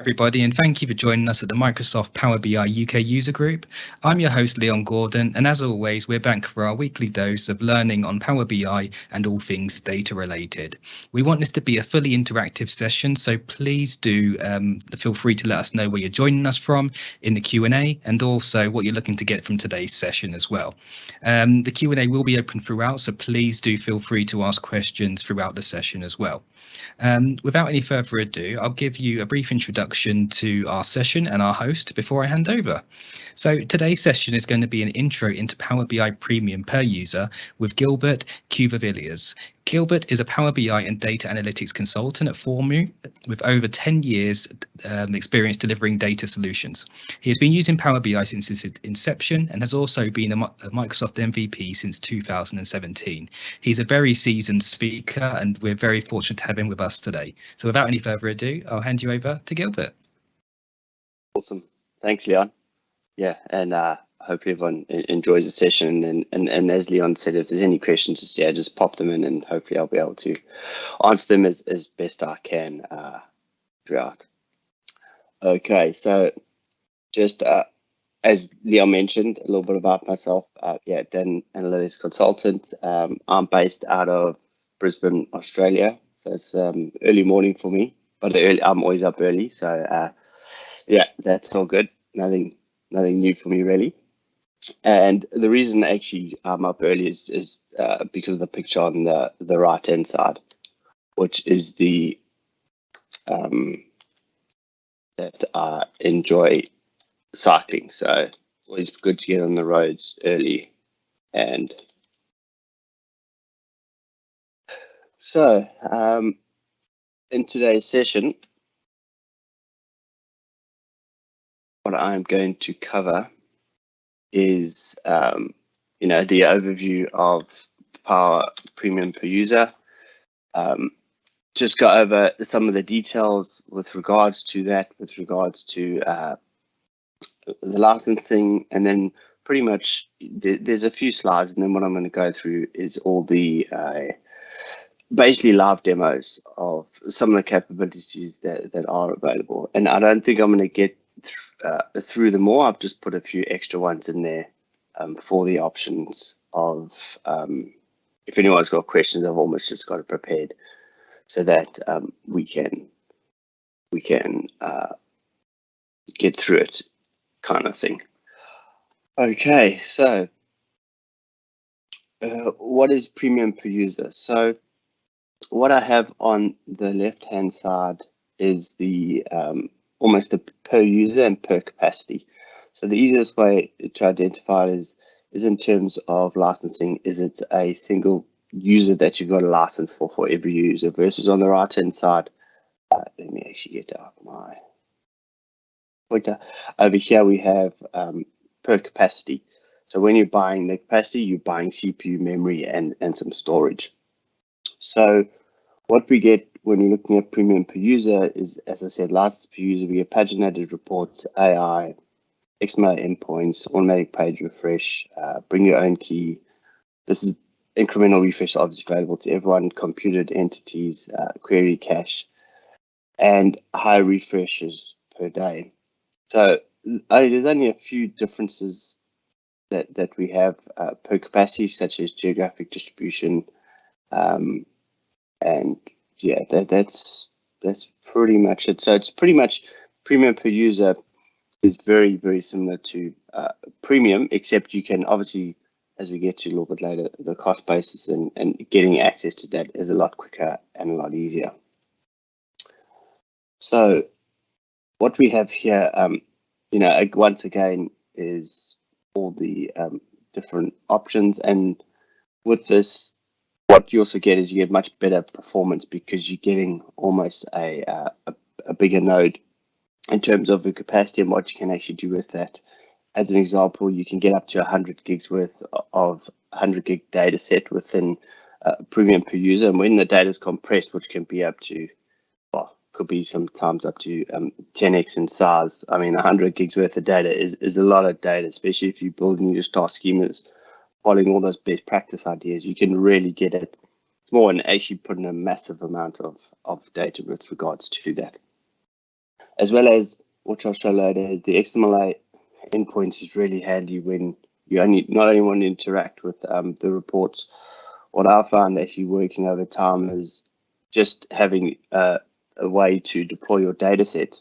everybody, and thank you for joining us at the Microsoft Power BI UK user group. I'm your host, Leon Gordon, and as always, we're back for our weekly dose of learning on Power BI and all things data related. We want this to be a fully interactive session, so please do feel free to let us know where you're joining us from in the Q&A, and also what you're looking to get from today's session as well. The Q&A will be open throughout, so please do feel free to ask questions throughout the session as well. Without any further ado, I'll give you a brief introduction to our session and our host before I hand over. So today's session is going to be an intro into Power BI Premium per user with Gilbert Quevauvilliers. Gilbert is a Power BI and data analytics consultant at Formu with over 10 years experience delivering data solutions. He has been using Power BI since its inception and has also been a Microsoft MVP since 2017. He's a very seasoned speaker and we're very fortunate to have him with us today. So without any further ado, I'll hand you over to Gilbert. Awesome. Thanks, Leon. Yeah, and hope everyone enjoys the session. And as Leon said, if there's any questions, just pop them in and hopefully I'll be able to answer them as best I can throughout. Okay, so just as Leon mentioned, a little bit about myself. Data analytics consultant. I'm based out of Brisbane, Australia. So it's early morning for me, but I'm always up early. So that's all good. Nothing new for me really. And the reason actually I'm up early is because of the picture on the right hand side, which is the that I enjoy cycling. So it's always good to get on the roads early. And so in today's session, what I'm going to cover is the overview of Power Premium per user. Just go over some of the details with regards to that, with regards to the licensing, and then pretty much there's a few slides, and then what I'm going to go through is all the basically live demos of some of the capabilities that are available. And I don't think I'm going to get through them all. I've just put a few extra ones in there for the options of if anyone's got questions, I've almost just got it prepared so that we can get through it, kind of thing. Okay, so what is premium per user? So what I have on the left hand side is the almost the per user and per capacity. So the easiest way to identify it is in terms of licensing. Is it a single user that you've got a license for every user, versus on the right hand side? Let me actually get out my pointer. Over here we have per capacity. So when you're buying the capacity, you're buying CPU, memory, and some storage. So what we get when you're looking at premium per user is, as I said, license per user. We get paginated reports, AI, XMLA End Points, automatic page refresh, bring your own key. This is incremental refresh, obviously available to everyone, computed entities, query cache, and high refreshes per day. So there's only a few differences that we have per capacity, such as geographic distribution, and yeah, that's pretty much it. So it's pretty much premium per user is very, very similar to premium, except you can obviously, as we get to a little bit later, the cost basis and getting access to that is a lot quicker and a lot easier. So what we have here, once again, is all the different options. And with this, what you also get is you get much better performance because you're getting almost a bigger node in terms of the capacity and what you can actually do with that. As an example, you can get up to 100 gigs worth of 100 gig data set within premium per user. And when the data is compressed, which can be up to, could be sometimes up to 10x in size. I mean, 100 gigs worth of data is a lot of data, especially if you're building your star schemas, following all those best practice ideas. You can really get it more and actually put in a massive amount of data with regards to that. as well as, which I'll show later, the XMLA End Points is really handy when you not only want to interact with the reports. What I found actually working over time is just having a way to deploy your data set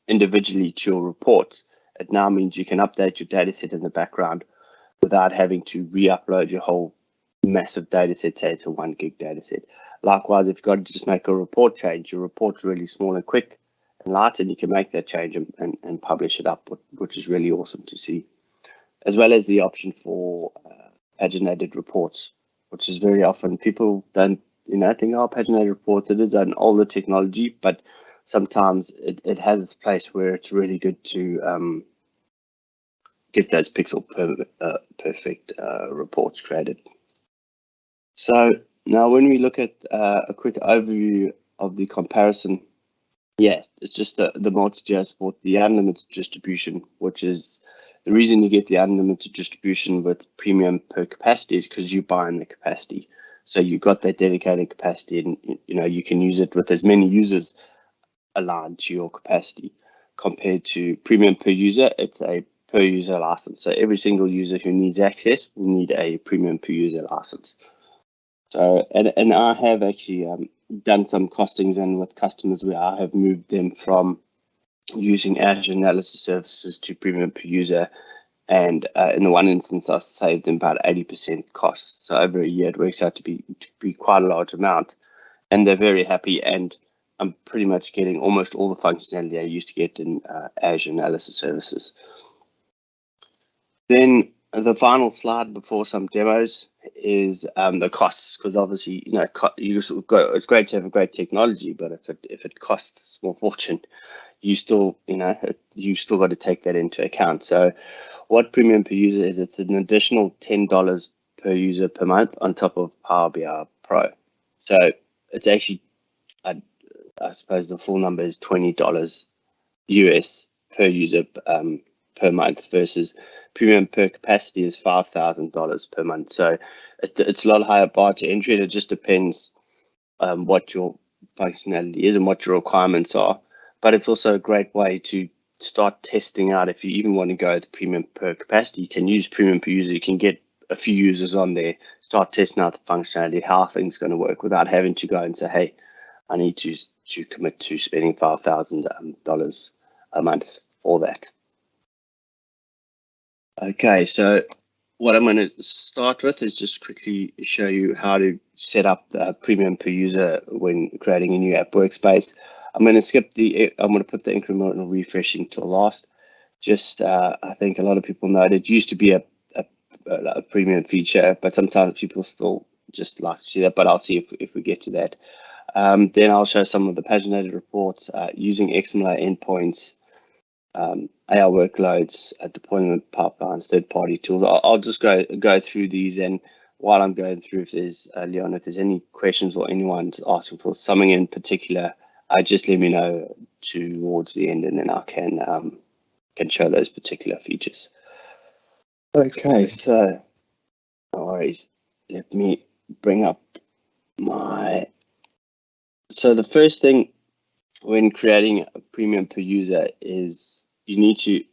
individually to your reports. It now means you can update your data set in the background without having to re-upload your whole massive data set, say it's a 1 gig data set. Likewise, if you've got to just make a report change, your report's really small and quick and light, and you can make that change and publish it up, which is really awesome to see. As well as the option for paginated reports, which is very often people don't think, oh, paginated reports, it is an older technology, but sometimes it has its place where it's really good to get those perfect reports created. So now when we look at a quick overview of the comparison, yes, it's just the multi-tier support, the unlimited distribution, which is the reason you get the unlimited distribution with premium per capacity is because you buy in the capacity. So you've got that dedicated capacity, and you can use it with as many users aligned to your capacity. Compared to premium per user, it's a per user license. So every single user who needs access will need a premium per user license. So, and I have actually done some costings and with customers where I have moved them from using Azure analysis services to premium per user. And in the one instance, I saved them about 80% costs. So over a year, it works out to be quite a large amount. And they're very happy. And I'm pretty much getting almost all the functionality I used to get in Azure analysis services. Then the final slide before some demos is the costs, because obviously, it's great to have a great technology, but if it costs a small fortune, you still got to take that into account. So what premium per user is, it's an additional $10 per user per month on top of Power BI Pro. So it's actually, I suppose the full number is $20 US per user per month versus premium per capacity is $5,000 per month. So it's a lot higher bar to entry. It just depends what your functionality is and what your requirements are. But it's also a great way to start testing out. If you even want to go with premium per capacity, you can use premium per user. You can get a few users on there, start testing out the functionality, how things going to work without having to go and say, hey, I need to commit to spending $5,000 a month for that. Okay, so what I'm going to start with is just quickly show you how to set up the premium per user when creating a new app workspace. I'm going to put the incremental refreshing to last. Just, I think a lot of people know it used to be a premium feature, but sometimes people still just like to see that, but I'll see if we get to that. Then I'll show some of the paginated reports using XMLA End Points, AI workloads, deployment pipelines, third-party tools. I'll just go through these, and while I'm going through, if there's Leon, if there's any questions or anyone's asking for something in particular, just let me know towards the end, and then I can show those particular features. Okay, so no worries. Let me bring up So the first thing when creating a premium per user is you need to,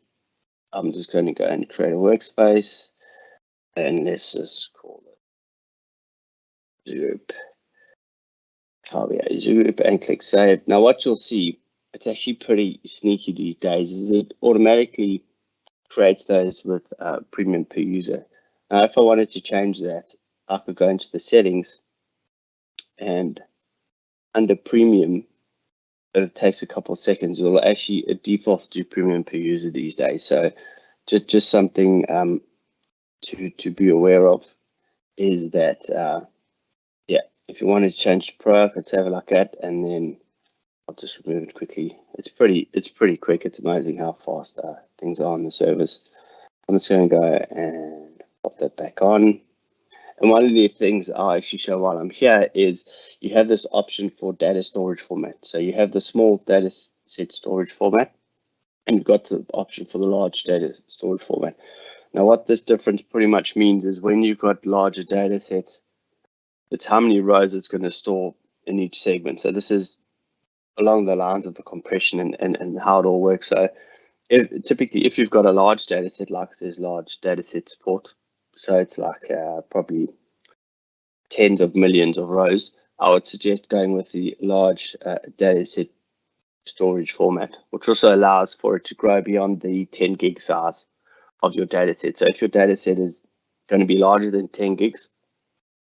I'm just going to go and create a workspace, and let's just call it group, group, and click save. Now what you'll see, it's actually pretty sneaky these days, is it automatically creates those with premium per user. Now if I wanted to change that, I could go into the settings, and under premium, it takes a couple of seconds. It defaults to premium per user these days. So just something to be aware of is that if you want to change to Pro, let's have a look at, and then I'll just remove it quickly. It's pretty quick. It's amazing how fast things are on the service. I'm just going to go and pop that back on. And one of the things I'll actually show while I'm here is you have this option for data storage format. So you have the small data set storage format, and you've got the option for the large data storage format. Now, what this difference pretty much means is when you've got larger data sets, it's how many rows it's going to store in each segment. So this is along the lines of the compression and how it all works. So typically, if you've got a large data set, like there's large data set support, so it's like probably tens of millions of rows, I would suggest going with the large data set storage format, which also allows for it to grow beyond the 10 gig size of your data set. So if your data set is going to be larger than 10 gigs,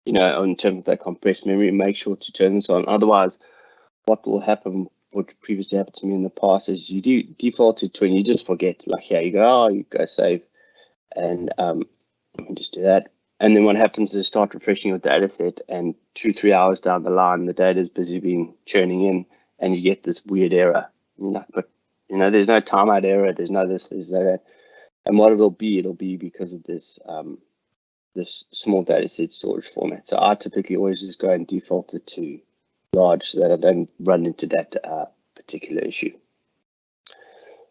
in terms of that compressed memory, make sure to turn this on. Otherwise, what will happen, what previously happened to me in the past, is you do default to 20, you just forget, like here you go save, and let me just do that. And then what happens is start refreshing your data set, and 2-3 hours down the line, the data is busy being churning in, and you get this weird error. But there's no timeout error, there's no this, there's no that. And what it'll be because of this this small data set storage format. So I typically always just go and default it to large so that I don't run into that particular issue.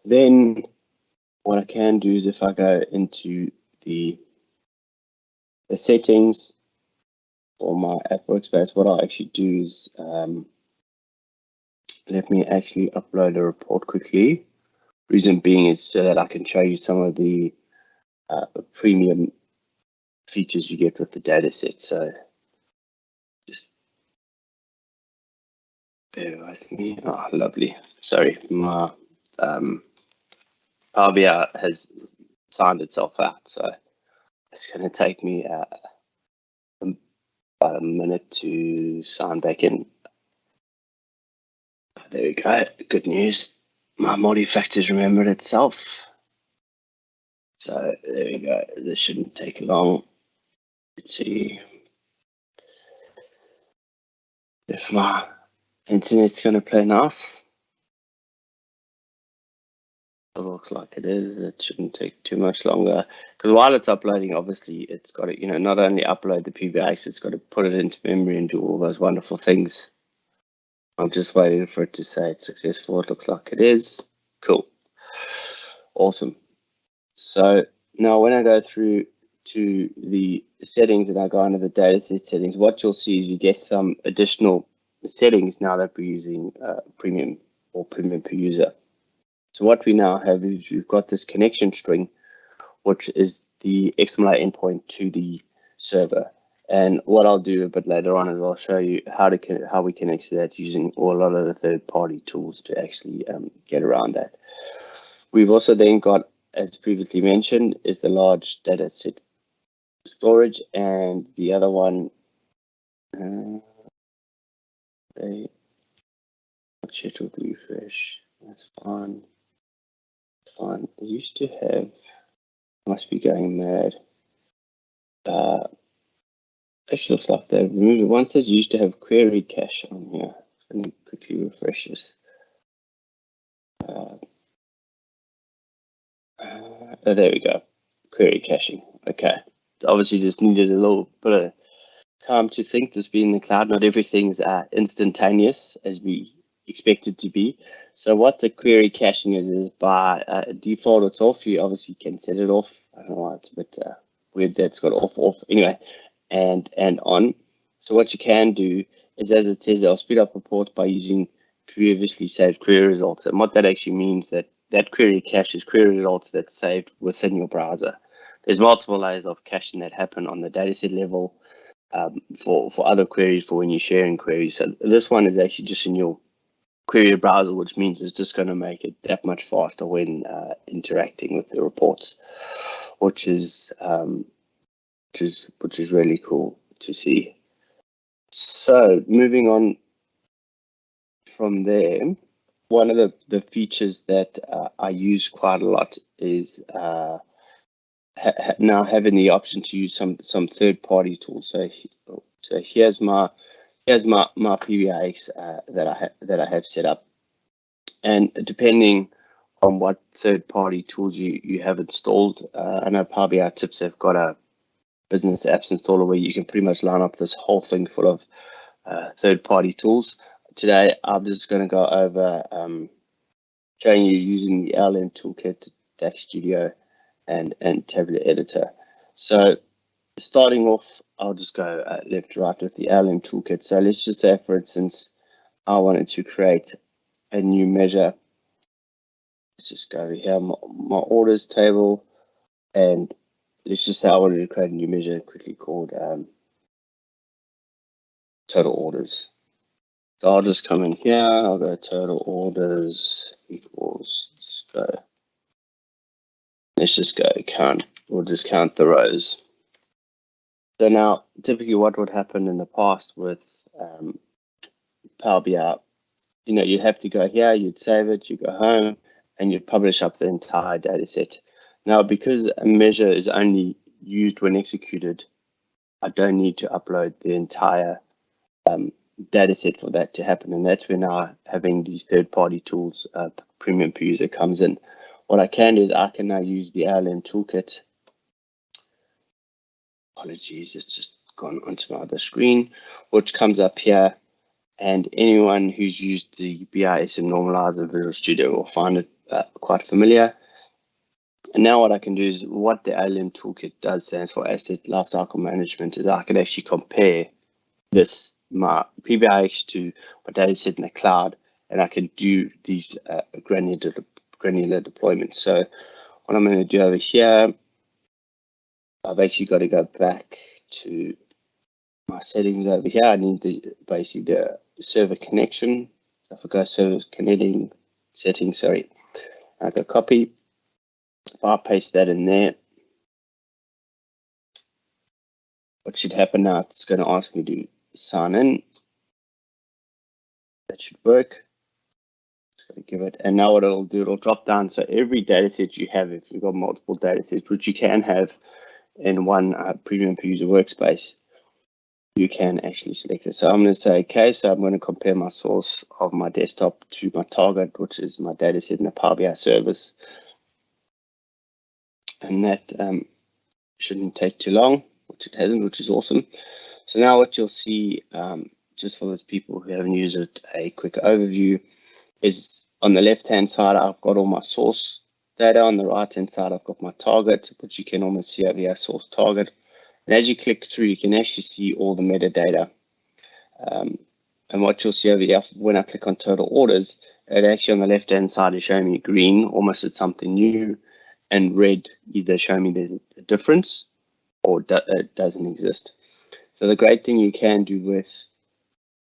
Then what I can do is if I go into the settings for my app workspace, what I'll actually do is let me actually upload a report quickly. Reason being is so that I can show you some of the premium features you get with the data set. So just bear with me. Oh, lovely. Sorry, my Power BI has signed itself out, so it's going to take me about a minute to sign back in. There we go. Good news. My multi-factors remembered itself. So there we go. This shouldn't take long. Let's see if my internet's going to play nice. It looks like it is. It shouldn't take too much longer, because while it's uploading, obviously it's got to, not only upload the PBX, it's got to put it into memory and do all those wonderful things. I'm just waiting for it to say it's successful. It looks like it is. Cool. Awesome. So now when I go through to the settings and I go under the dataset settings, what you'll see is you get some additional settings now that we're using premium or premium per user. So what we now have is we've got this connection string, which is the XMLA endpoint to the server. And what I'll do a bit later on is I'll show you how we connect to that using a lot of the third-party tools to actually get around that. We've also then got, as previously mentioned, is the large data set storage, and the other one, scheduled refresh. That's fine. Fine. It used to have. Must be going mad. Actually looks like they've removed it. One says used to have query cache on here. Let me quickly refresh this. There we go. Query caching. Okay. Obviously just needed a little bit of time to think. This being the cloud, not everything's instantaneous as we expect it to be. So what the query caching is by default it's off. You obviously can set it off. I don't know why it's a bit weird that's got off. Anyway, and on. So what you can do is, as it says, I'll speed up reports by using previously saved query results. And what that actually means that query cache is query results that's saved within your browser. There's multiple layers of caching that happen on the dataset level for other queries, for when you're sharing queries. So this one is actually just in your query browser, which means it's just going to make it that much faster when interacting with the reports, which is really cool to see. So moving on from there, one of the features that I use quite a lot is now having the option to use some third-party tools. So here's my PBIX that I have set up, and depending on what third-party tools you have installed, I know Power BI Tips have got a business apps installer where you can pretty much line up this whole thing full of third-party tools. Today, I'm just going to go over showing you using the LM toolkit, DAX Studio, and Tabular Editor. So starting off, I'll just go left to right with the LM toolkit. So let's just say, for instance, I wanted to create a new measure. Let's just go over here, my orders table, and let's just say I wanted to create a new measure quickly called total orders. So I'll just come in here, I'll go total orders equals, let's just go count, we'll just count the rows. So now, typically what would happen in the past with Power BI, you'd have to go here, you'd save it, you go home, and you'd publish up the entire data set. Now, because a measure is only used when executed, I don't need to upload the entire data set for that to happen. And that's where now having these third-party tools, premium per user, comes in. What I can do is I can now use the ALM toolkit. Apologies, it's just gone onto my other screen, which comes up here. And anyone who's used the BISM normalizer Visual Studio will find it quite familiar. And now what I can do is what the ALM toolkit does, stands for Asset Lifecycle Management, is I can actually compare my PBIX to my data set in the cloud, and I can do these granular deployments. So what I'm going to do over here, I've actually got to go back to my settings over here. I need basically the server connection. So if I go server connecting settings, sorry, I go copy. If I paste that in there, what should happen now? It's going to ask me to sign in. That should work. Just going to give it, and now what it'll do, it'll drop down. So every data set you have, if you've got multiple data sets, which you can have in one premium per user workspace, you can actually select it. So I'm going to say, okay, so I'm going to compare my source of my desktop to my target, which is my data set in the Power BI service. And that shouldn't take too long, which it hasn't, which is awesome. So now what you'll see, just for those people who haven't used it, a quick overview is on the left-hand side, I've got all my source data. On the right-hand side, I've got my target, which you can almost see over here, source target. And as you click through, you can actually see all the metadata. And what you'll see over here, when I click on total orders, it actually on the left-hand side is showing me green, almost it's something new, and red, either showing me there's a difference or it doesn't exist. So the great thing you can do with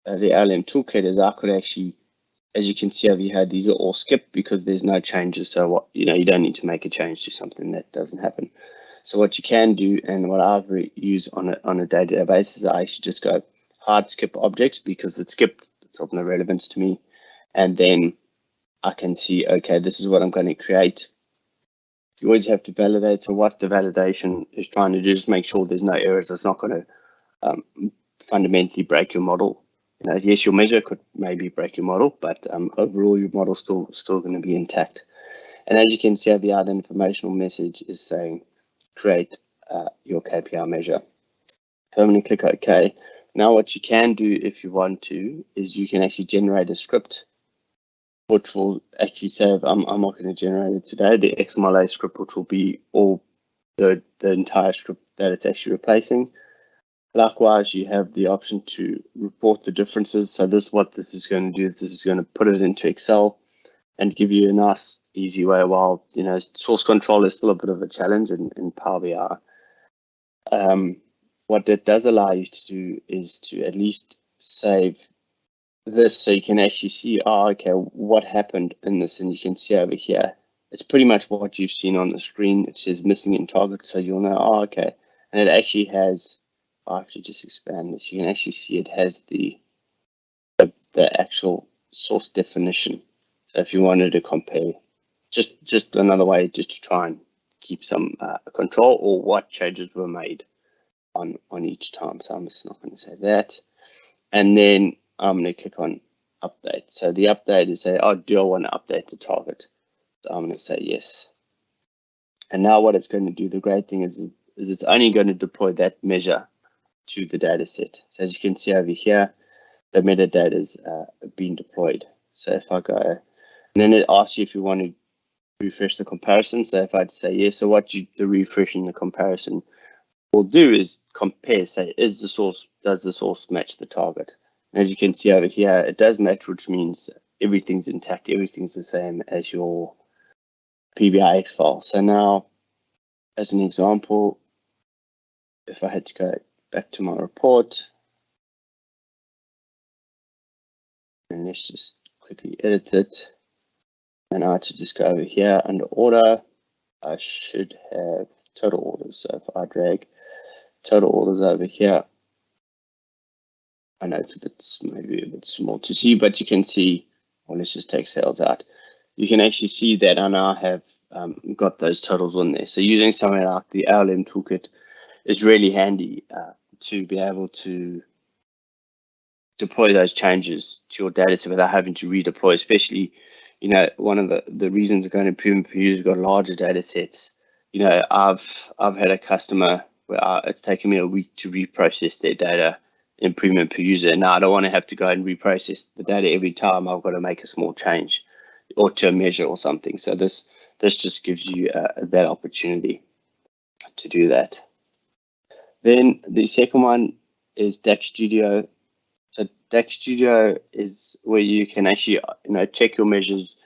the ALM toolkit is I could actually, as you can see over here, these are all skipped because there's no changes. So what you don't need to make a change to something that doesn't happen. So what you can do, and what I've used on a day-to-day basis, is I actually just go hard skip objects because it's skipped, it's of no relevance to me. And then I can see, okay, this is what I'm going to create. You always have to validate. So what the validation is trying to do is make sure there's no errors. It's not going to fundamentally break your model. Yes, your measure could maybe break your model, but overall your model's still going to be intact. And as you can see over here, the informational message is saying create your KPI measure. So I'm going to click OK. Now what you can do if you want to is you can actually generate a script which will actually save, I'm not going to generate it today, the XMLA script, which will be all the entire script that it's actually replacing. Likewise, you have the option to report the differences. So what this is going to do, this is going to put it into Excel and give you a nice, easy way. While source control is still a bit of a challenge in Power BI. What that does allow you to do is to at least save this, so you can actually see, okay, what happened in this, and you can see over here, it's pretty much what you've seen on the screen. It says missing in target, so you'll know, okay, and it actually has. I have to just expand this. You can actually see it has the actual source definition. So if you wanted to compare, just another way, just to try and keep some control or what changes were made on each time. So I'm just not going to say that. And then I'm going to click on update. So the update is say, do I want to update the target? So I'm going to say yes. And now what it's going to do, the great thing is it's only going to deploy that measure to the data set. So as you can see over here, the metadata is being deployed. So if I go, and then it asks you if you want to refresh the comparison. So if I say yes, so what the refreshing the comparison will do is compare, say, does the source match the target? And as you can see over here, it does match, which means everything's intact, everything's the same as your PBIX file. So now, as an example, if I had to go back to my report, and let's just quickly edit it. And I had to just go over here under order. I should have total orders. So if I drag total orders over here, I know it's maybe a bit small to see, but you can see, well, let's just take sales out. You can actually see that I now have got those totals on there. So using something like the LM toolkit is really handy to be able to deploy those changes to your data set without having to redeploy, especially, you know, one of the reasons going improvement per user got larger data sets. You know, I've had a customer where it's taken me a week to reprocess their data in premium per user. Now I don't want to have to go and reprocess the data every time I've got to make a small change or to a measure or something. So this just gives you that opportunity to do that. Then the second one is DAX Studio. So DAX Studio is where you can actually, you know, check your measures,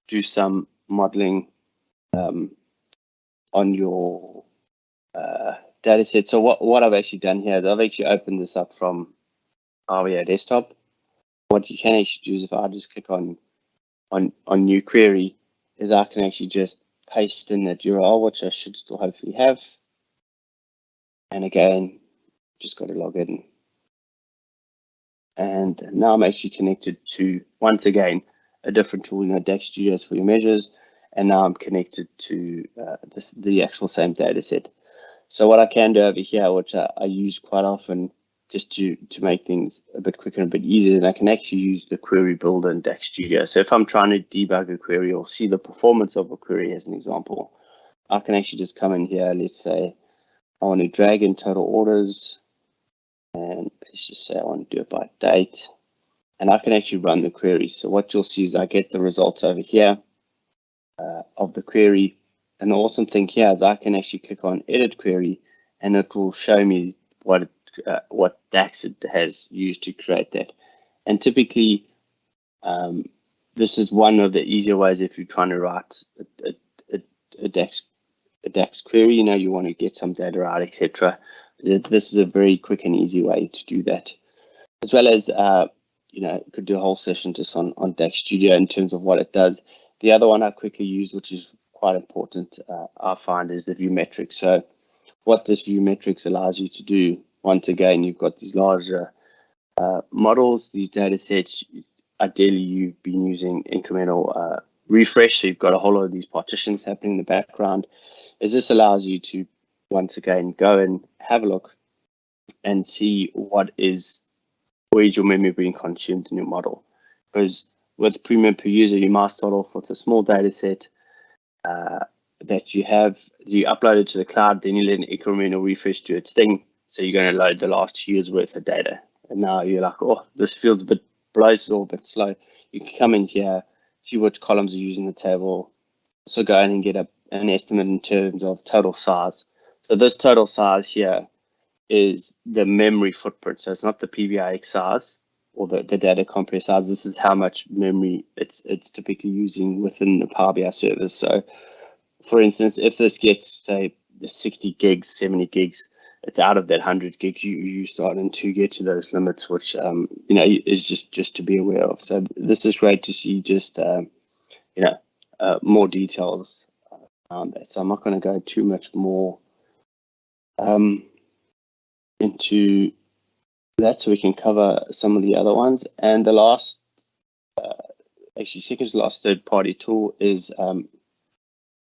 do some modeling on your data set. So what I've actually done here is I've actually opened this up from RVA Desktop. What you can actually do is if I just click on new query, is I can actually just paste in that URL, which I should still hopefully have. And again, just got to log in. And now I'm actually connected to, once again, a different tool, you know, DAX Studios for your measures. And now I'm connected to the actual same data set. So what I can do over here, which I use quite often just to make things a bit quicker and a bit easier, and I can actually use the query builder in DAX Studio. So if I'm trying to debug a query or see the performance of a query as an example, I can actually just come in here. Let's say I want to drag in total orders, and let's just say I want to do it by date, and I can actually run the query. So what you'll see is I get the results over here of the query. And the awesome thing here is I can actually click on edit query, and it will show me what DAX it has used to create that. And typically, this is one of the easier ways if you're trying to write a DAX query. You know, you want to get some data out, etc. This is a very quick and easy way to do that. As well as, you know, could do a whole session just on DAX Studio in terms of what it does. The other one I quickly use, which is quite important, I find, is the view metrics. So what this view metrics allows you to do, once again, you've got these larger models, these data sets. Ideally, you've been using incremental refresh, so you've got a whole lot of these partitions happening in the background. Is this allows you to, once again, go and have a look and see where is your memory being consumed in your model. Because with premium per user, you might start off with a small data set that you upload it to the cloud, then you let an incremental refresh do its thing. So you're going to load the last 2 years worth of data. And now you're like, oh, this feels a bit bloated or a bit slow. You can come in here, see which columns are using the table. So go in and get an estimate in terms of total size. So this total size here is the memory footprint. So it's not the PBIX size or the data compress size. This is how much memory it's typically using within the Power BI service. So for instance, if this gets, say, 60 gigs, 70 gigs, it's out of that 100 gigs, you starting to get to those limits, which, you know, is just to be aware of. So this is great to see just, you know, more details around that. So I'm not going to go too much more into that, so we can cover some of the other ones. And the last, actually second to last third-party tool is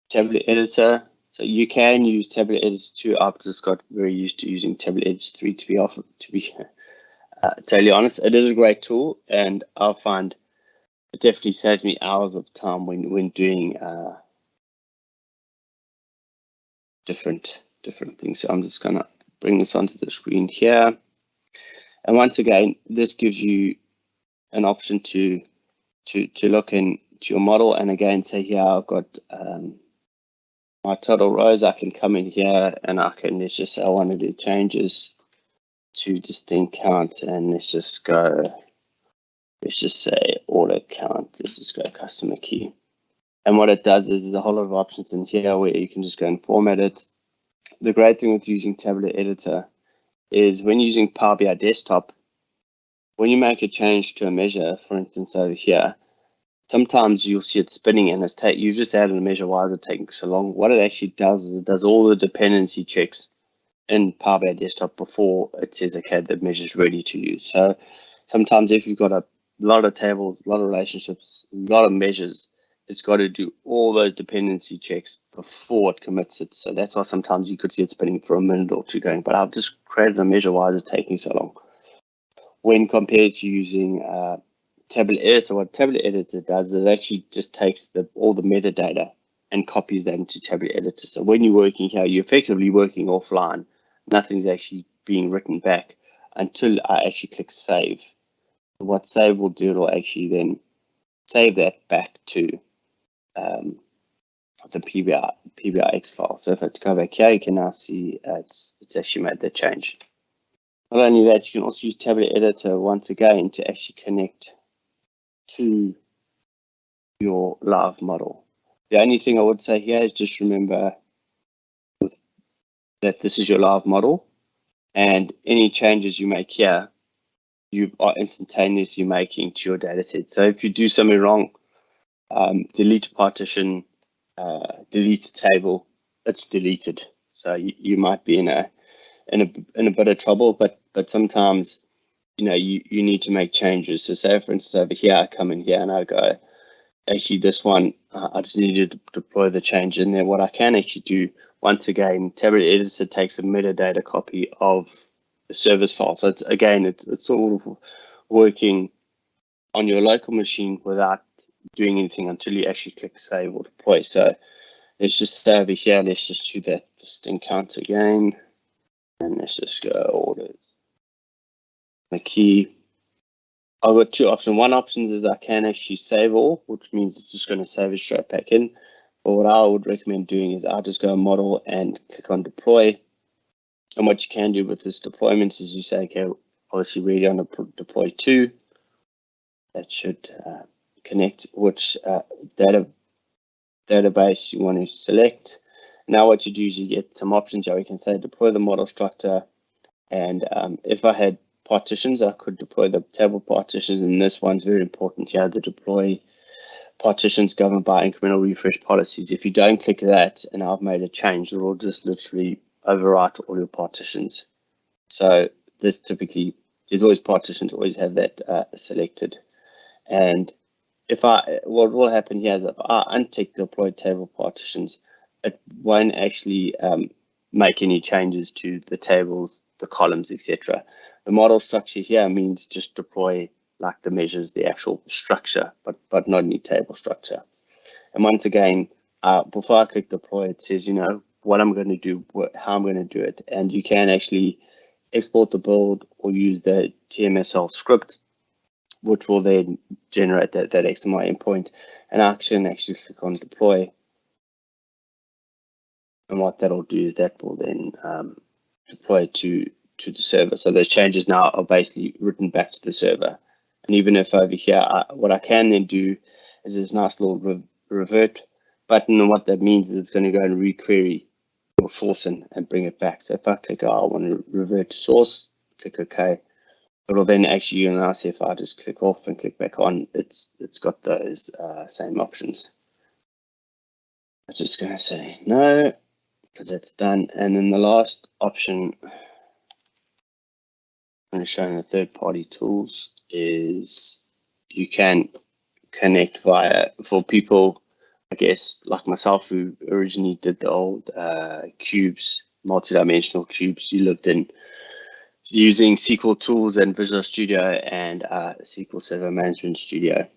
Tablet Editor. So you can use Tablet Editor 2. I've just got very used to using Tablet Editor 3 to be totally honest. It is a great tool, and I find it definitely saves me hours of time when doing different things. So I'm just gonna bring this onto the screen here. And once again, this gives you an option to look into your model. And again, say here I've got my total rows. I can come in here and I can, let's just say I want to do changes to distinct counts, and let's just go let's just say order count. Let's just go customer key. And what it does is there's a whole lot of options in here where you can just go and format it. The great thing with using Tabular Editor is when using Power BI Desktop, when you make a change to a measure, for instance over here, sometimes you'll see it spinning and you just added a measure. Why is it taking so long? What it actually does is it does all the dependency checks in Power BI Desktop before it says, okay, the measure is ready to use. So sometimes if you've got a lot of tables, a lot of relationships, a lot of measures, it's got to do all those dependency checks before it commits it. So that's why sometimes you could see it spinning for a minute or two going, but I've just created a measure. Why is it taking so long? When compared to using Tabular Editor, what Tabular Editor does is it actually just takes all the metadata and copies that into Tabular Editor. So when you're working here, you're effectively working offline. Nothing's actually being written back until I actually click save. What save will do, it'll actually then save that back to the PBIX file. So if I go back here, you can now see it's actually made that change. Not only that, you can also use Tabular Editor once again to actually connect to your live model. The only thing I would say here is just remember that this is your live model, and any changes you make here, you are instantaneously making to your data set. So if you do something wrong, delete a partition, delete a table, it's deleted. So you might be in a bit of trouble, but sometimes you need to make changes. So say for instance over here, I come in here and I go, actually this one, I just need to deploy the change in there. What I can actually do, once again, Tabular Editor takes a metadata copy of the service file. So it's sort of working on your local machine without doing anything until you actually click save or deploy. So let's just stay over here. Let's just do that distinct count again. And let's just go orders. The key. I've got two options. One option is I can actually save all, which means it's just going to save it straight back in. But what I would recommend doing is I'll just go model and click on deploy. And what you can do with this deployment is you say, okay, obviously ready on deploy to. That should connect which database you want to select. Now what you do is you get some options here. We can say deploy the model structure. And if I had partitions, I could deploy the table partitions, and this one's very important here, the deploy partitions governed by incremental refresh policies. If you don't click that and I've made a change, it will just literally overwrite all your partitions. So this typically, there's always partitions, always have that selected. And what will happen here is if I untick deploy table partitions, it won't actually make any changes to the tables, the columns, etc. The model structure here means just deploy like the measures, the actual structure, but not any table structure. And once again, before I click deploy, it says, what I'm going to do, how I'm going to do it. And you can actually export the build or use the TMSL script, which will then generate that XMLA endpoint. And I can actually click on deploy. And what that'll do is that will then deploy to the server. So those changes now are basically written back to the server. And even if over here, what I can then do is this nice little revert button. And what that means is it's going to go and requery your source and bring it back. So if I click, I want to revert to source, click OK. It'll then actually, now see if I just click off and click back on, it's got those same options. I'm just going to say no, because that's done. And then the last option I'm going to show in the third-party tools is you can connect for people, I guess, like myself, who originally did the old cubes, multi-dimensional cubes. You lived in using SQL tools and Visual Studio and SQL Server Management Studio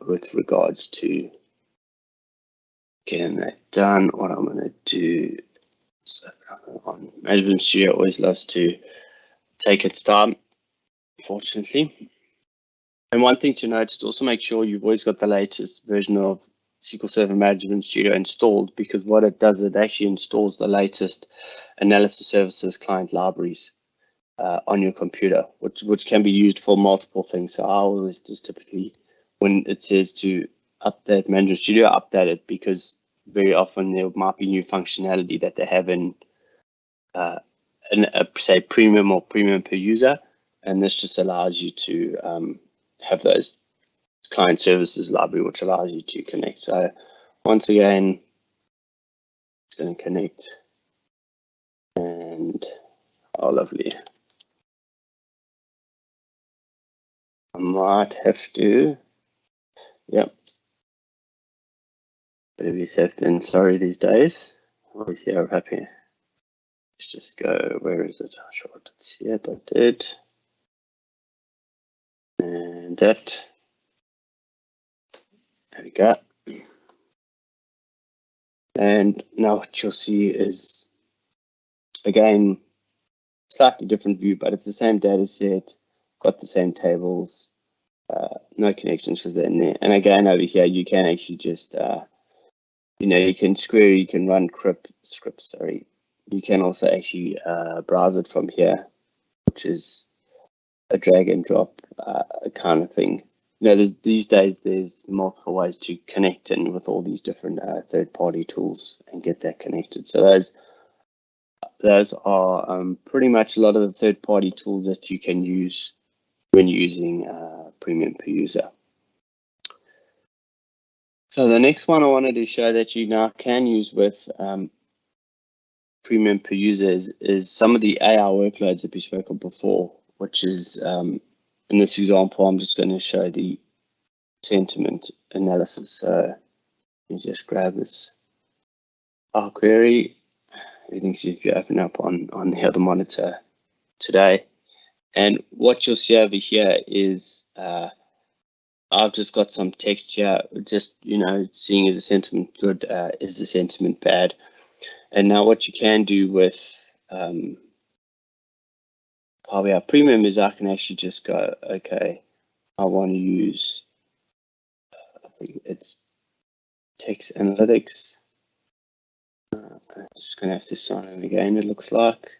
with regards to getting that done. What I'm going to do, so on Management Studio always loves to take its time, fortunately. And one thing to note is also make sure you've always got the latest version of SQL Server Management Studio installed, because what it does, it actually installs the latest analysis services client libraries. on your computer, which can be used for multiple things. So I always just typically, when it says to update Management Studio, update it, because very often there might be new functionality that they have in say premium or premium per user, and this just allows you to have those client services library, which allows you to connect. So once again, it's going to connect, and oh, lovely. I might have to, yep. Better be safe than sorry these days. Obviously, I'm happy. Let's just go, where is it? Short, it's here, that did. And that. There we go. And now what you'll see is, again, slightly different view, but it's the same data set, got the same tables, no connections was in there. And again, over here, you can actually just, you can query, you can run scripts, sorry. You can also actually browse it from here, which is a drag and drop kind of thing. These days, there's multiple ways to connect in with all these different third-party tools and get that connected. So those are pretty much a lot of the third-party tools that you can use when using premium per user. So the next one I wanted to show that you now can use with premium per user is some of the AI workloads that we spoke of before, which is, in this example, I'm just going to show the sentiment analysis. So let me just grab this R query. Everything seems to be open up on the other monitor today. And what you'll see over here is I've just got some text here, just, seeing is the sentiment good, is the sentiment bad? And now what you can do with Power BI Premium is I can actually just go, okay, I want to use, I think it's text analytics. I'm just going to have to sign in again, it looks like.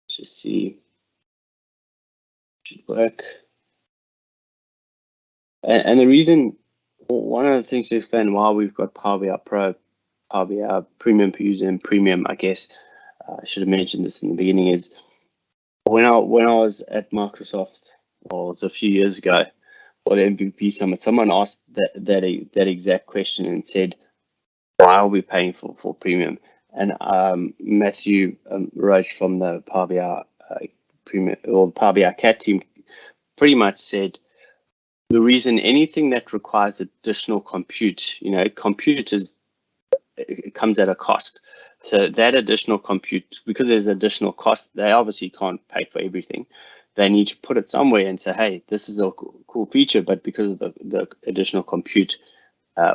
Just see, should work. And the reason, one of the things to explain why we've got Power BI Pro, Power BI Premium per user, and Premium, I guess, I should have mentioned this in the beginning, is when I was at Microsoft, well, it was a few years ago, for the MVP Summit, someone asked that exact question and said, why are we paying for Premium? And Matthew Roach from the Power BI Premium, or the Power BI CAT team, pretty much said, the reason anything that requires additional compute, it comes at a cost. So that additional compute, because there's additional cost, they obviously can't pay for everything. They need to put it somewhere and say, hey, this is a cool feature, but because of the additional compute,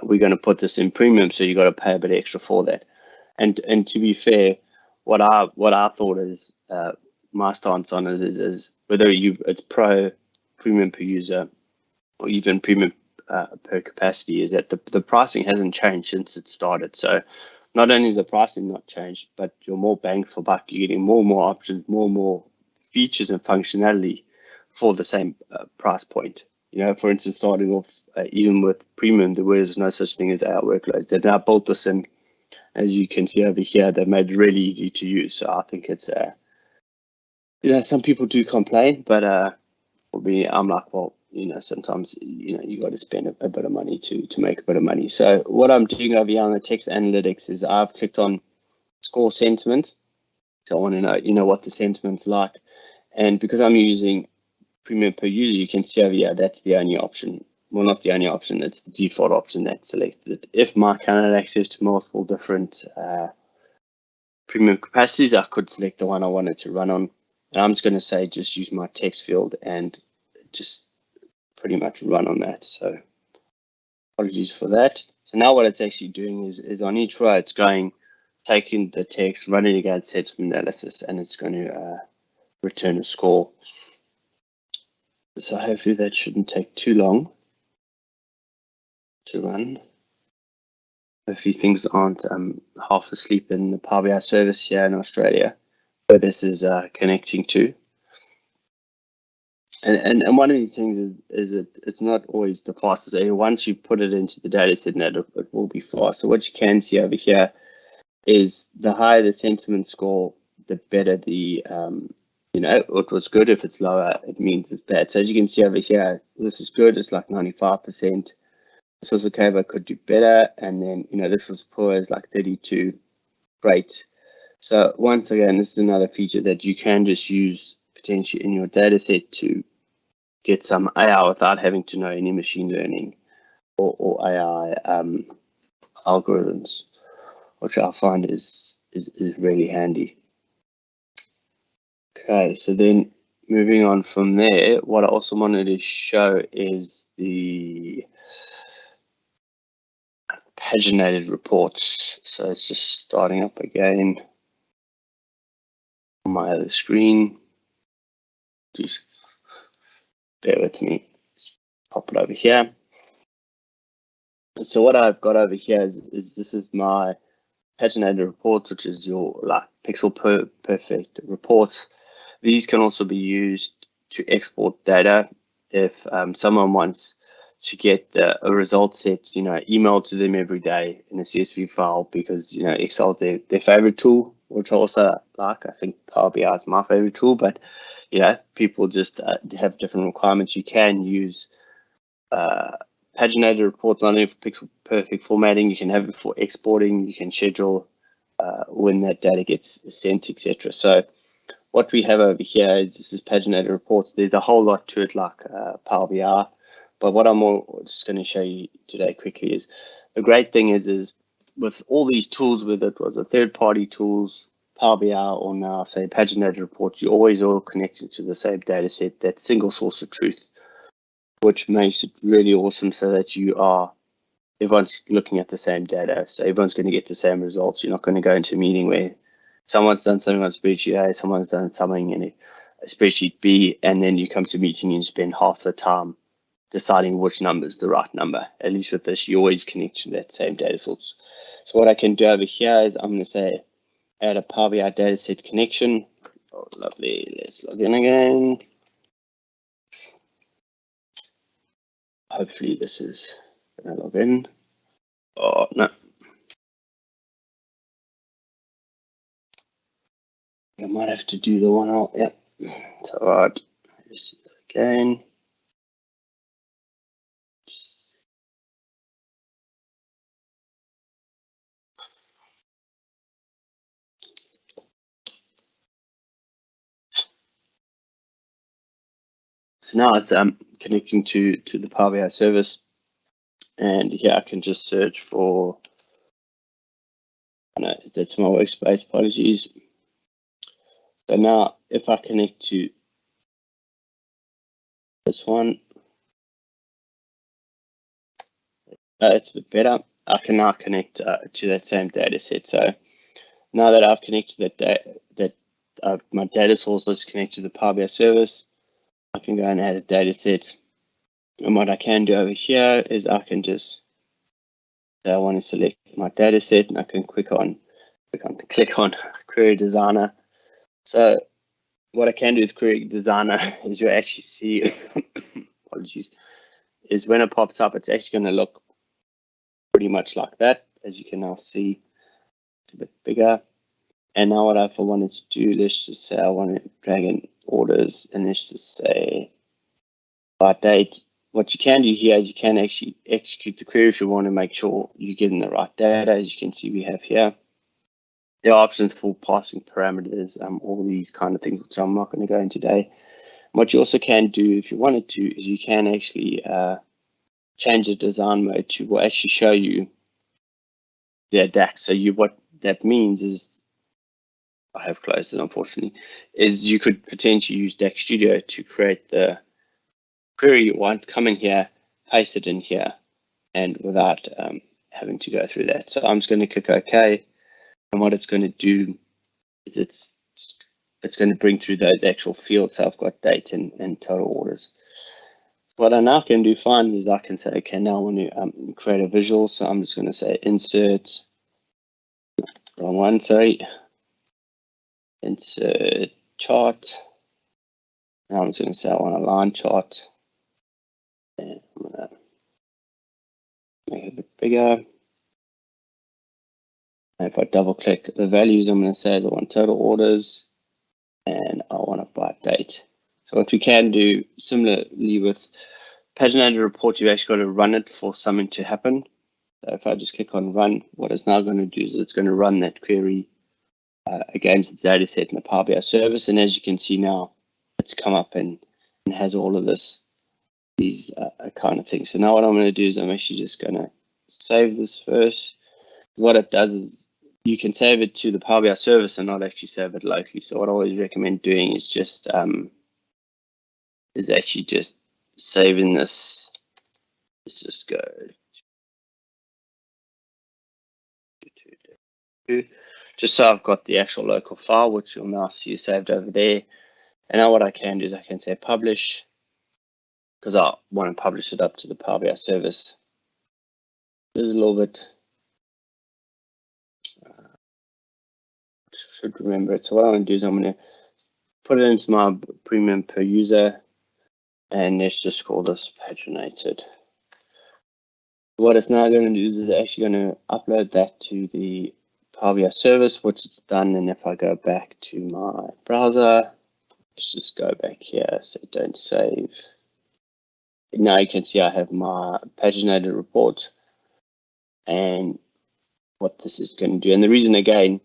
we're going to put this in Premium, so you got to pay a bit extra for that. And to be fair, what I thought is my stance on it is whether it's Pro, Premium per user, or even Premium per capacity, is that the pricing hasn't changed since it started. So not only is the pricing not changed, but you're more bang for buck. You're getting more and more options, more and more features and functionality for the same price point. For instance, starting off even with Premium, there was no such thing as AI workloads. They've now built this in, as you can see over here, they've made it really easy to use. So I think it's, some people do complain, but for me, I'm like, well, sometimes, you got to spend a bit of money to make a bit of money. So what I'm doing over here on the text analytics is I've clicked on score sentiment. So I want to know, what the sentiment's like. And because I'm using Premium per user, you can see over here, that's the only option. Well, not the only option, it's the default option that's selected. If my account had access to multiple different premium capacities, I could select the one I wanted to run on. And I'm just going to say, just use my text field and just pretty much run on that. So apologies for that. So now what it's actually doing is on each row, it's taking the text, running against sentiment analysis, and it's going to return a score. So hopefully that shouldn't take too long to run. Hopefully things aren't half asleep in the Power BI service here in Australia. where this is connecting to. And one of the things is it's not always the fastest. Once you put it into the data set, it will be fast. So what you can see over here is the higher the sentiment score, the better the, it was good. If it's lower, it means it's bad. So as you can see over here, this is good. It's like 95%. This was okay, but could do better. And then, this was poor, is like 32. Great. So once again, this is another feature that you can just use potentially in your data set to get some AI without having to know any machine learning or AI algorithms, which I find is really handy. Okay, so then moving on from there, what I also wanted to show is the paginated reports. So it's just starting up again on my other screen. Just bear with me. Let's pop it over here. So what I've got over here is this is my paginated reports, which is your pixel perfect reports. These can also be used to export data if someone wants to get a result set, emailed to them every day in a CSV file, because Excel their favorite tool, which I also like. I think Power BI is my favorite tool, but people just have different requirements. You can use paginated reports not only for pixel perfect formatting. You can have it for exporting. You can schedule when that data gets sent, etc. So what we have over here is this is paginated reports. There's a whole lot to it, like Power BI. But what I'm just going to show you today quickly is the great thing is with all these tools, whether it was a third-party tools, Power BI, or now say paginated reports, you're always all connected to the same data set, that single source of truth, which makes it really awesome, so that everyone's looking at the same data. So everyone's going to get the same results. You're not going to go into a meeting where someone's done something on spreadsheet A, someone's done something in a spreadsheet B, and then you come to a meeting and you spend half the time deciding which number is the right number. At least with this, you always connect to that same data source. So what I can do over here is I'm going to say add a Power BI dataset connection. Oh, lovely. Let's log in again. Hopefully this is going to log in. Oh, no. I might have to do the one out. Yep. So let's do that again. So now it's connecting to the Power BI service, and here I can just search for. No, that's my workspace. Apologies. So now, if I connect to this one, it's a bit better. I can now connect to that same data set. So now that I've connected my data source is connected to the Power BI service, I can go and add a data set. And what I can do over here is I can just say I want to select my data set, and I can click on Query Designer. So what I can do with Query Designer is you actually see, apologies, is when it pops up, it's actually going to look pretty much like that, as you can now see, a bit bigger. And now what if I wanted to do, let's just say I want to drag in orders, and let's just say by date. What you can do here is you can actually execute the query if you want to make sure you're getting the right data. As you can see, we have here. There are options for passing parameters, all these kind of things, which I'm not going to go into today. What you also can do, if you wanted to, is you can actually change the design mode to will actually show you the DAX. So what that means is, I have closed it unfortunately, is you could potentially use DAX Studio to create the query you want, come in here, paste it in here, and without having to go through that. So I'm just going to click OK, and what it's going to do is it's going to bring through those actual fields. So I've got date and total orders. What I now can do finally is I can say, okay, now I want to create a visual. So I'm just going to say insert, wrong one, sorry. insert chart. And I'm just going to say I want a line chart. And I'm going to make it a bit bigger. And if I double click the values, I'm going to say I want total orders and I want to by date. So what we can do similarly with Paginated Reports, you've actually got to run it for something to happen. So if I just click on run, what it's now going to do is it's going to run that query against the data set in the Power BI service. And as you can see now, it's come up and has all of these kind of things. So now what I'm going to do is I'm actually just going to save this first. What it does is you can save it to the Power BI service and not actually save it locally. So what I always recommend doing is just actually just saving this. Let's just go to just so I've got the actual local file, which you'll now see saved over there. And now what I can do is I can say publish, because I want to publish it up to the Power BI service. This is a little bit, should remember it. So what I'm going to do is I'm going to put it into my premium per user, and let's just call this paginated. What it's now going to do is actually going to upload that to the Power BI service, which it's done. And if I go back to my browser, let's just go back here, so don't save. Now you can see I have my paginated report and what this is going to do. And the reason, again,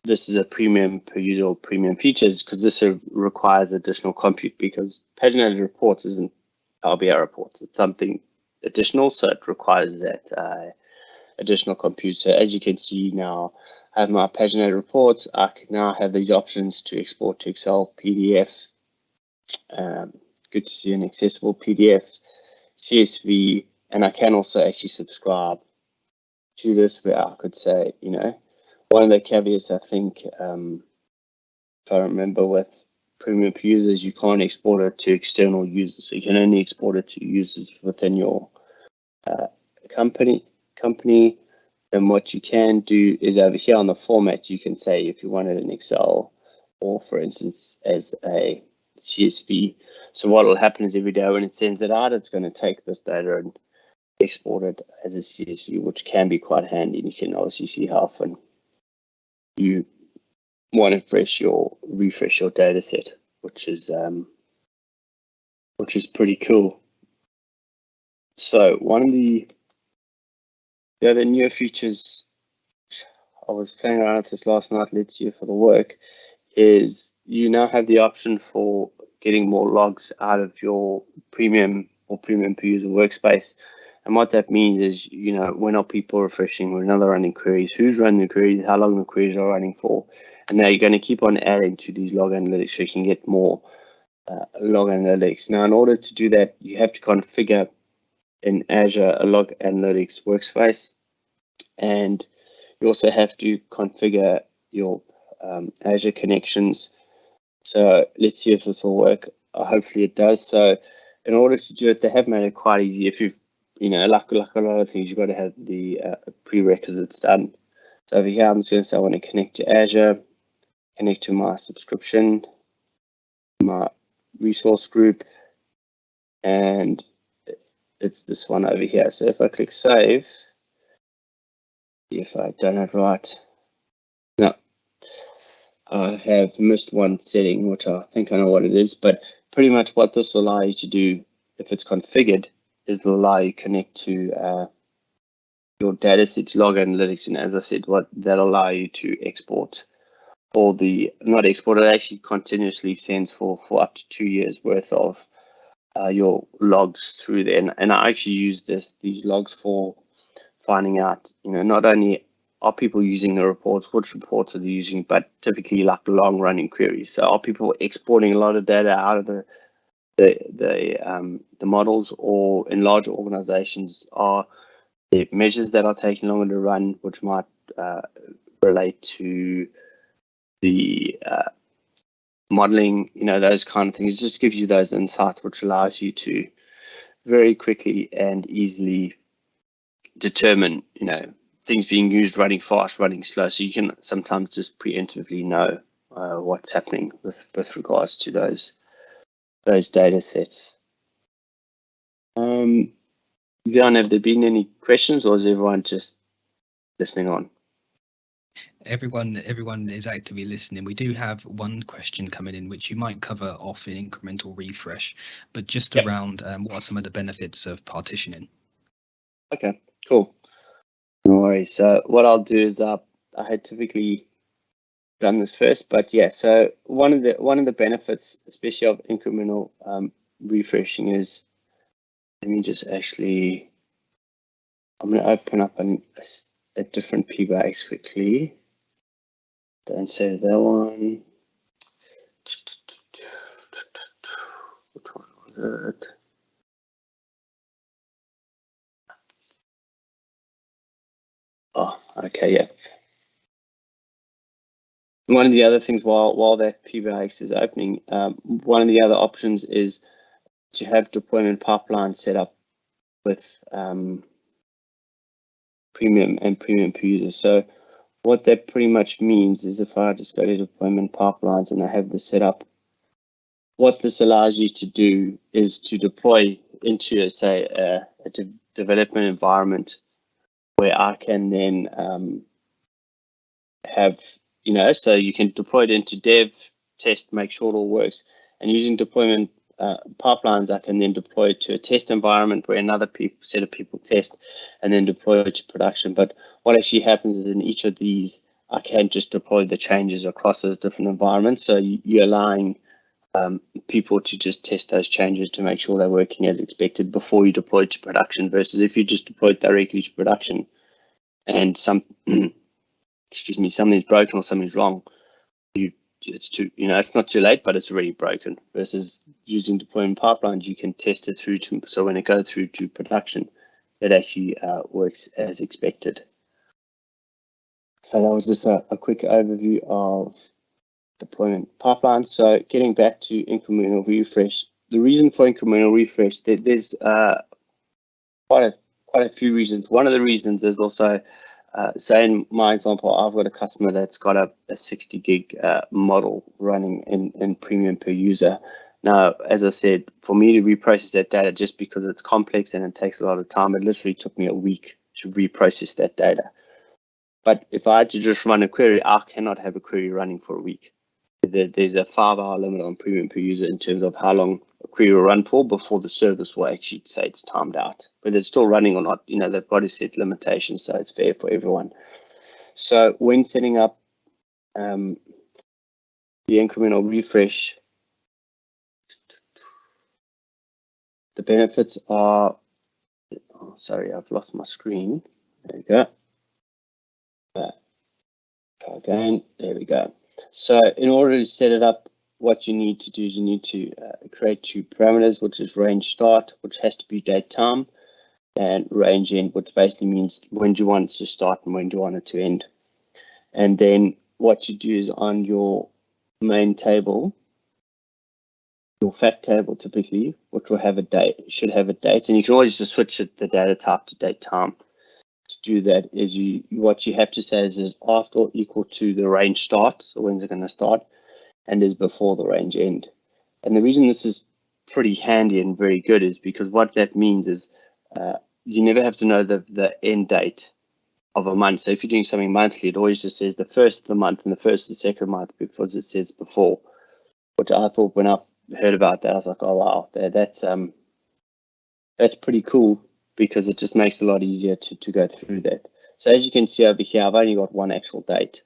this is a premium per user or premium features, because this requires additional compute, because paginated reports isn't Power BI reports. It's something additional, so it requires that additional compute. So as you can see now, I have my paginated reports. I can now have these options to export to Excel, PDF. Good to see an accessible PDF, CSV, and I can also actually subscribe to this, where I could say, you know, one of the caveats, I think, if I remember, with premium per users, you can't export it to external users. So you can only export it to users within your company. And what you can do is over here on the format, you can say if you want it in Excel or, for instance, as a CSV. So what will happen is every day when it sends it out, it's going to take this data and export it as a CSV, which can be quite handy. And you can obviously see how often you want to refresh your data set, which is pretty cool. So one of the other newer features, I was playing around with this last night, let's see for the work, is you now have the option for getting more logs out of your premium or premium per user workspace. And what that means is, you know, when are people refreshing, when are they running queries, who's running the queries, how long the queries are running for. And now you're going to keep on adding to these log analytics so you can get more log analytics. Now, in order to do that, you have to configure in Azure a log analytics workspace. And you also have to configure your Azure connections. So let's see if this will work. Hopefully it does. So in order to do it, they have made it quite easy. If you've, you know, like a lot of things, you've got to have the prerequisites done. So over here, I'm just going to say I want to connect to Azure, connect to my subscription, my resource group, and it's this one over here. So if I click save, see if I've done it right. No, I have missed one setting, which I think I know what it is, but pretty much what this will allow you to do, if it's configured, is it'll allow you to connect to your data sets, log analytics, and as I said, what that'll allow you to export all the, not export, it actually continuously sends for up to 2 years worth of your logs through there. And I actually use these logs for finding out, you know, not only are people using the reports, which reports are they using, but typically like long running queries. So are people exporting a lot of data out of the models, or in larger organizations are the measures that are taking longer to run, which might relate to the modeling, you know, those kind of things. It just gives you those insights, which allows you to very quickly and easily determine, you know, things being used, running fast, running slow. So you can sometimes just preemptively know what's happening with regards to those data sets. Leon, have there been any questions, or is everyone just listening on? Everyone is actively listening. We do have one question coming in, which you might cover off in incremental refresh, but just around what are some of the benefits of partitioning? Okay, cool. No worries. So what I'll do is I had typically done this first, but yeah. So one of the benefits, especially of incremental refreshing, is, let me just actually, I'm going to open up a different PBX quickly. Don't save that one. Which one was it? Oh, okay, yeah. One of the other things while that PBX is opening, one of the other options is to have deployment pipeline set up with premium and premium per user. So what that pretty much means is, if I just go to deployment pipelines and I have this set up, what this allows you to do is to deploy into, say, a development environment where I can then have, so you can deploy it into dev, test, make sure it all works. And using deployment pipelines, I can then deploy it to a test environment where another set of people test, and then deploy it to production. But what actually happens is, in each of these, I can just deploy the changes across those different environments. So you're allowing people to just test those changes to make sure they're working as expected before you deploy it to production, versus if you just deploy it directly to production and something's broken or something's wrong, it's not too late, but it's already broken. Versus using deployment pipelines, you can test it through to, so when it goes through to production, it actually works as expected. So that was just a quick overview of deployment pipelines. So getting back to incremental refresh, the reason for incremental refresh, there's quite a few reasons. One of the reasons is also, say in my example, I've got a customer that's got a 60 gig model running in premium per user. Now, as I said, for me to reprocess that data, just because it's complex and it takes a lot of time, it literally took me a week to reprocess that data. But if I had to just run a query, I cannot have a query running for a week. There's a 5-hour limit on premium per user in terms of how long a query will run for before the service will actually say it's timed out. Whether it's still running or not, they've got to set limitations so it's fair for everyone. So when setting up the incremental refresh, the benefits are, sorry, I've lost my screen. There we go. Again, there we go. So in order to set it up, what you need to do is you need to create two parameters, which is range start, which has to be date time, and range end, which basically means when do you want it to start and when do you want it to end. And then what you do is, on your main table, your fact table typically, which will have a date, should have a date, and you can always just switch the data type to date time. To do that is what you have to say is after or equal to the range start, so when's it going to start, and is before the range end. And the reason this is pretty handy and very good is because what that means is you never have to know the end date of a month. So if you're doing something monthly, it always just says the first of the month and the first of the second month, because it says before, which I thought, when I heard about that, I was like, oh wow, that's pretty cool, because it just makes it a lot easier to go through that. So as you can see over here, I've only got one actual date.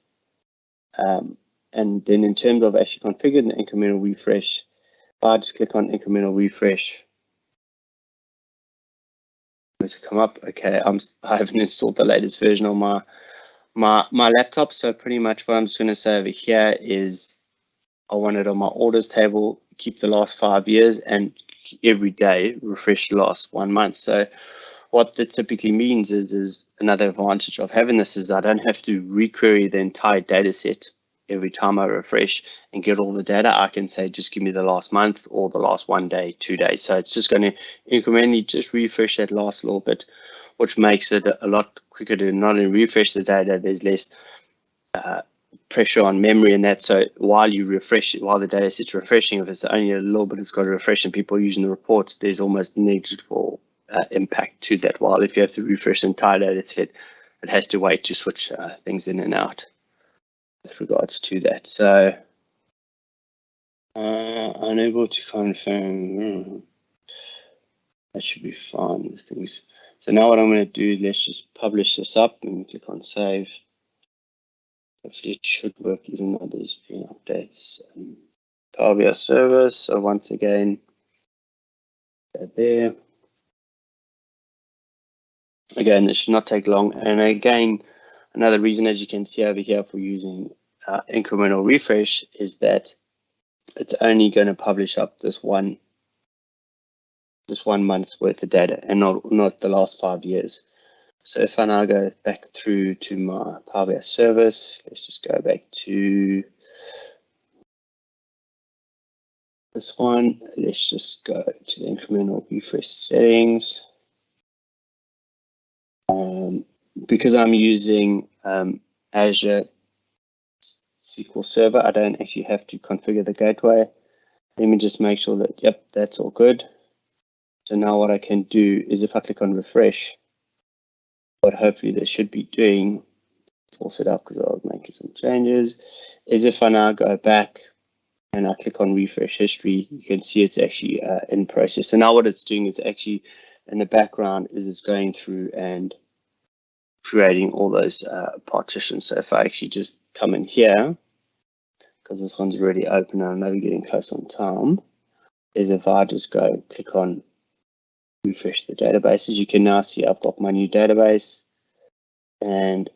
And then in terms of actually configuring the incremental refresh, if I just click on incremental refresh, it's come up. Okay, I haven't installed the latest version on my laptop. So pretty much what I'm just going to say over here is, I want it on my orders table, keep the last 5 years, and every day refresh the last 1 month. So what that typically means is another advantage of having this is I don't have to requery the entire data set every time I refresh and get all the data. I can say, just give me the last month or the last 1 day, 2 days. So it's just going to incrementally just refresh that last little bit. which makes it a lot quicker to not only refresh the data. There's less pressure on memory and that. So while you refresh it, while the data set's refreshing, if it's only a little bit, it's got to refresh, and people are using the reports, there's almost negligible impact to that. While if you have to refresh the entire data set, it has to wait to switch things in and out with regards to that. So unable to confirm. That should be fine. These things. So now what I'm going to do is let's just publish this up and click on save. Hopefully it should work even though there's been updates. Power BI service. So once again, there. Again, this should not take long. And again, another reason, as you can see over here, for using incremental refresh is that it's only going to publish up this one month's worth of data and not the last 5 years. So if I now go back through to my Power BI service, let's just go back to this one. Let's just go to the incremental refresh settings. Because I'm using Azure SQL Server, I don't actually have to configure the gateway. Let me just make sure that, yep, that's all good. So now what I can do is if I click on refresh, what hopefully they should be doing, it's all set up because I was making some changes, is if I now go back and I click on refresh history, you can see it's actually in process. So now what it's doing is actually in the background is it's going through and creating all those partitions. So if I actually just come in here, because this one's already open and I know we're getting close on time, is if I just go click on refresh the database, as you can now see, I've got my new database. And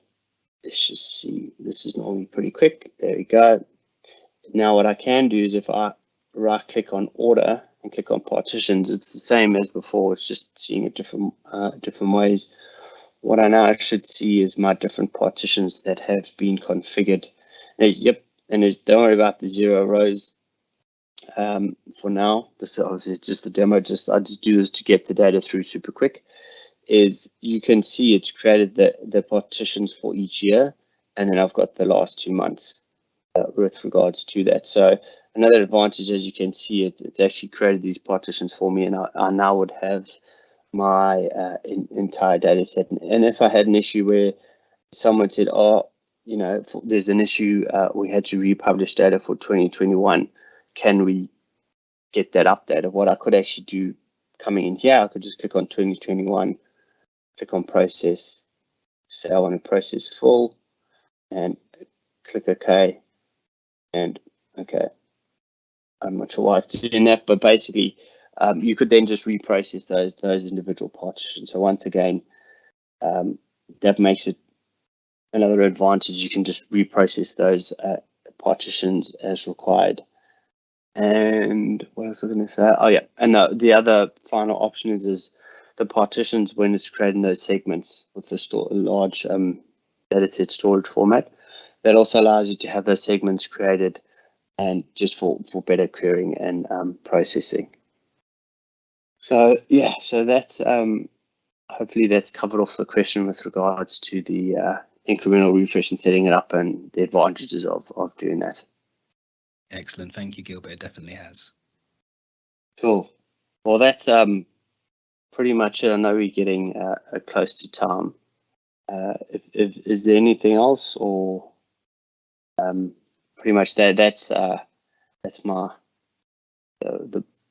let's just see, this is normally pretty quick. There we go. Now what I can do is if I right click on order and click on partitions, it's the same as before, it's just seeing it different ways. What I now should see is my different partitions that have been configured. Yep, and don't worry about the 0 rows for now. This is just the demo. I just do this to get the data through super quick. Is you can see it's created the partitions for each year, and then I've got the last 2 months with regards to that. So another advantage, as you can see, it's actually created these partitions for me, and I now would have my entire data set. And if I had an issue where someone said, oh, you know, there's an issue, we had to republish data for 2021, can we get that updated? What I could actually do coming in here, I could just click on 2021, click on process, say I want to process full, and click OK. And OK, I'm not sure why it's doing that, but basically you could then just reprocess those individual partitions. So once again, that makes it another advantage. You can just reprocess those partitions as required. And what else was I going to say? Oh yeah, and the other final option is the partitions when it's creating those segments with the large data set storage format. That also allows you to have those segments created and just for better querying and processing. So yeah, so that's hopefully that's covered off the question with regards to the incremental refresh and setting it up and the advantages of doing that. Excellent, thank you, Gilbert. It definitely has. Cool. Well, that's pretty much it. I know we're getting close to time. Is there anything else, or pretty much that's my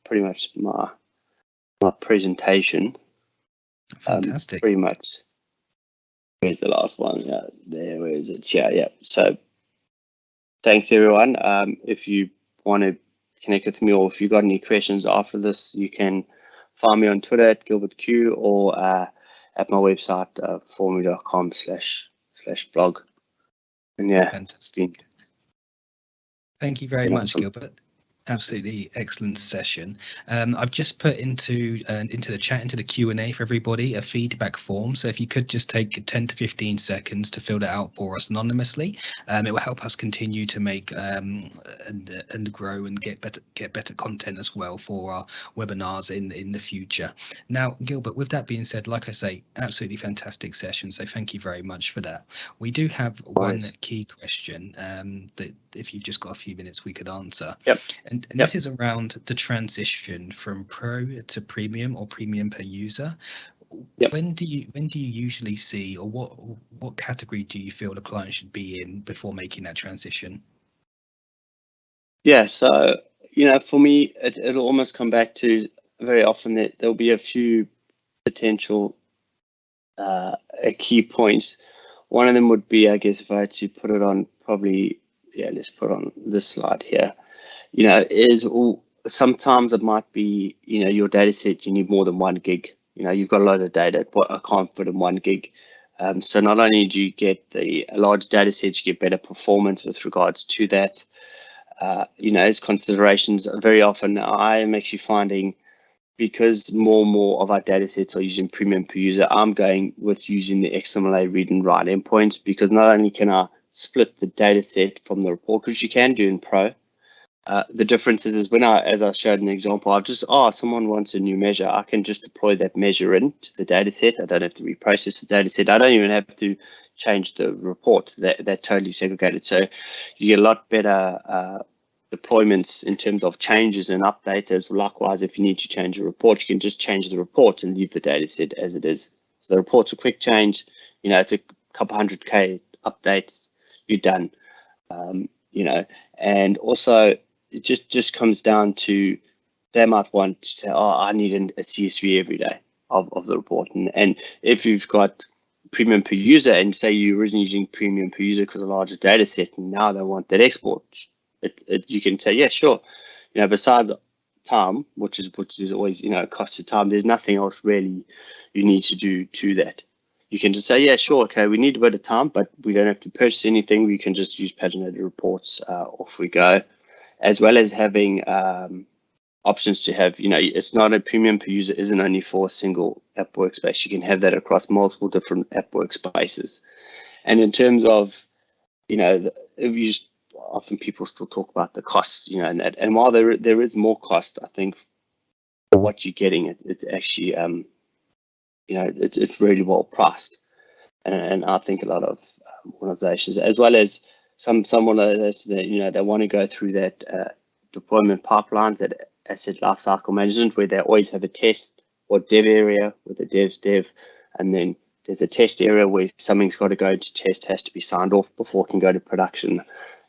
pretty much my presentation. Fantastic. Pretty much. Where's the last one? Yeah, there. Where is it? Yeah. So thanks everyone. If you want to connect with me, or if you got any questions after this, you can find me on Twitter at GilbertQ or at my website formula.com/blog. And yeah, fantastic. Thank you very much, awesome. Gilbert. Absolutely excellent session. I've just put into the chat, into the Q&A for everybody, a feedback form. So if you could just take 10 to 15 seconds to fill that out for us anonymously, it will help us continue to make and grow and get better content as well for our webinars in the future. Now, Gilbert, with that being said, like I say, absolutely fantastic session. So thank you very much for that. We do have one key question that if you've just got a few minutes, we could answer. Yep. And this is around the transition from Pro to Premium or Premium per user. Yep. When do you usually see, or what category do you feel the client should be in before making that transition? Yeah, so for me, it'll almost come back to very often that there'll be a few potential key points. One of them would be, I guess, if I had to put it on, probably, let's put on this slide here. Sometimes it might be, your data set, you need more than 1 gig. You've got a lot of data, but I can't fit in 1 gig. So not only do you get the large data sets, you get better performance with regards to that. As considerations, very often I am actually finding, because more and more of our data sets are using Premium per user, I'm going with using the XMLA read and write endpoints, because not only can I split the data set from the report, which you can do in Pro. The difference is when as I showed an example, I've just, someone wants a new measure, I can just deploy that measure into the data set. I don't have to reprocess the data set. I don't even have to change the report. They're totally segregated. So you get a lot better deployments in terms of changes and updates. As likewise, if you need to change a report, you can just change the report and leave the data set as it is. So the report's a quick change. It's a couple 100K updates, you're done. And also it just comes down to, they might want to say, I need a CSV every day of the report. And if you've got Premium per user, and say you originally using Premium per user because of a larger data set, and now they want that export, you can say, yeah, sure. Besides time, which is always, cost of time, there's nothing else really you need to do to that. You can just say, yeah, sure, okay, we need a bit of time, but we don't have to purchase anything. We can just use Paginated Reports, off we go. As well as having options to have, it's not a Premium per user, isn't only for a single app workspace. You can have that across multiple different app workspaces. And in terms of, often people still talk about the cost, and that. And while there is more cost, I think for what you're getting, it's actually, it's really well priced. And I think a lot of organizations, as well as some organizations, they want to go through that deployment pipelines, that asset lifecycle management, where they always have a test or dev area with the devs dev, and then there's a test area where something's got to go to test, has to be signed off before it can go to production.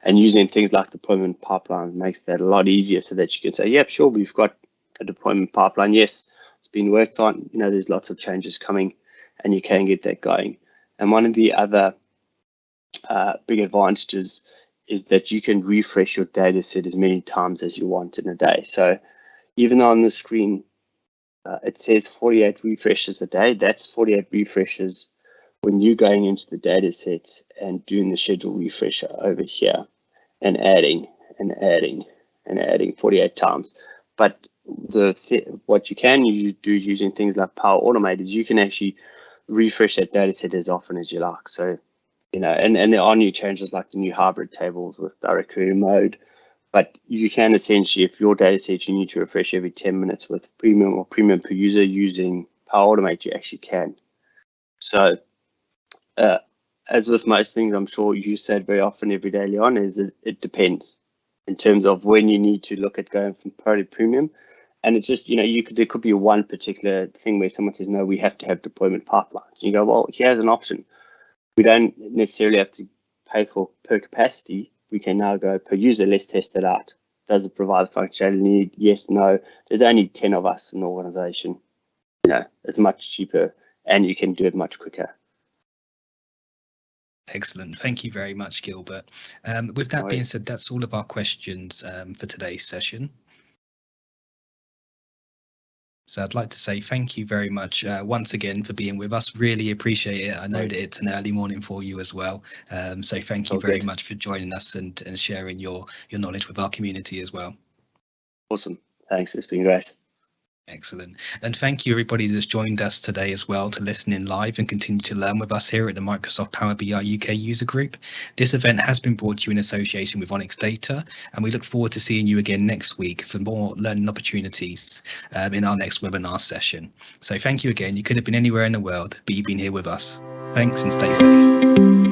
And using things like deployment pipeline makes that a lot easier, so that you can say, yep, sure, we've got a deployment pipeline. Yes, it's been worked on. There's lots of changes coming, and you can get that going. And one of the other big advantages is that you can refresh your data set as many times as you want in a day. So even on the screen, it says 48 refreshes a day. That's 48 refreshes when you're going into the data set and doing the schedule refresher over here and adding 48 times. But what you can do is using things like Power Automate, is you can actually refresh that data set as often as you like. So, and there are new changes like the new hybrid tables with directory mode. But you can essentially, if your data set you need to refresh every 10 minutes with Premium or Premium per user using Power Automate, you actually can. So, as with most things, I'm sure you said very often every day, Leon, is it depends in terms of when you need to look at going from Pro to Premium. And it's just, there could be one particular thing where someone says, no, we have to have deployment pipelines. You go, well, here's an option. We don't necessarily have to pay for per capacity. We can now go per user. Let's test it out. Does it provide the functionality need? Yes, no. There's only 10 of us in the organization. It's much cheaper, and you can do it much quicker. Excellent. Thank you very much, Gilbert. With that being said, that's all of our questions for today's session. So I'd like to say thank you very much once again for being with us. Really appreciate it. I know that it's an early morning for you as well. So thank you very much for joining us and sharing your knowledge with our community as well. Awesome. Thanks. It's been great. Excellent. And thank you everybody that's joined us today as well to listen in live and continue to learn with us here at the Microsoft Power BI UK user group. This event has been brought to you in association with Onyx Data, and we look forward to seeing you again next week for more learning opportunities in our next webinar session. So thank you again. You could have been anywhere in the world, but you've been here with us. Thanks and stay safe.